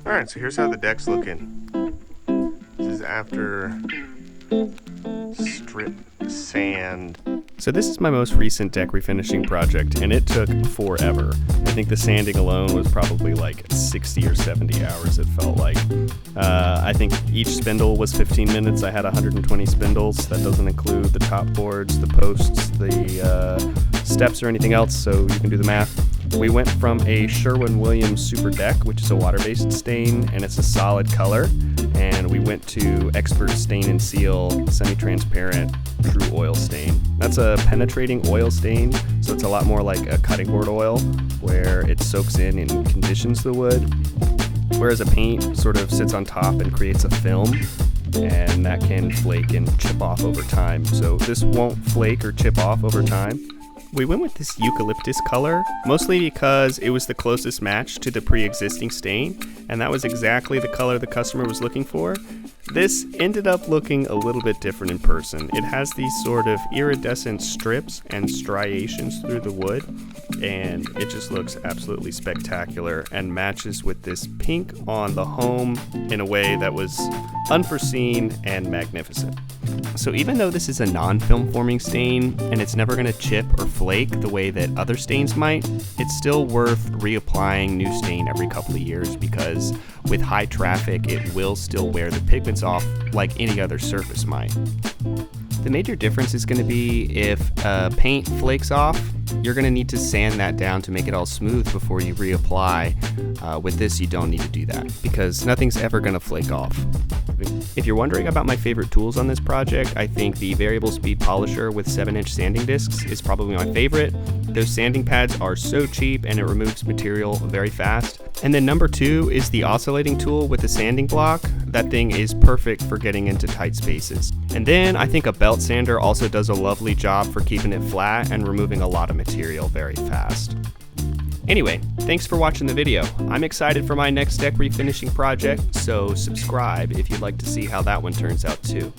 Alright, so here's how the deck's looking. This is after strip sand. So this is my most recent deck refinishing project, and it took forever. I think the sanding alone was probably like 60 or 70 hours, it felt like. I think each spindle was 15 minutes. I had 120 spindles. That doesn't include the top boards, the posts, the steps, or anything else, so you can do the math. We went from a Sherwin-Williams Super Deck, which is a water-based stain, and it's a solid color, and we went to Expert Stain and Seal semi-transparent true oil stain. That's a penetrating oil stain, so it's a lot more like a cutting board oil, where it soaks in and conditions the wood, whereas a paint sort of sits on top and creates a film, and that can flake and chip off over time. So this won't flake or chip off over time. We went with this eucalyptus color, mostly because it was the closest match to the pre-existing stain, and that was exactly the color the customer was looking for. This ended up looking a little bit different in person. It has these sort of iridescent strips and striations through the wood, and it just looks absolutely spectacular and matches with this pink on the home in a way that was unforeseen and magnificent. So even though this is a non-film forming stain and it's never going to chip or flake the way that other stains might, it's still worth reapplying new stain every couple of years, because with high traffic it will still wear the pigments off like any other surface might. The major difference is going to be if paint flakes off, you're going to need to sand that down to make it all smooth before you reapply. With this, you don't need to do that because nothing's ever going to flake off. If you're wondering about my favorite tools on this project, I think the variable speed polisher with 7-inch sanding discs is probably my favorite. Those sanding pads are so cheap and it removes material very fast. And then number 2 is the oscillating tool with the sanding block. That thing is perfect for getting into tight spaces. And then I think a belt sander also does a lovely job for keeping it flat and removing a lot of material very fast. Anyway, thanks for watching the video. I'm excited for my next deck refinishing project, so subscribe if you'd like to see how that one turns out too.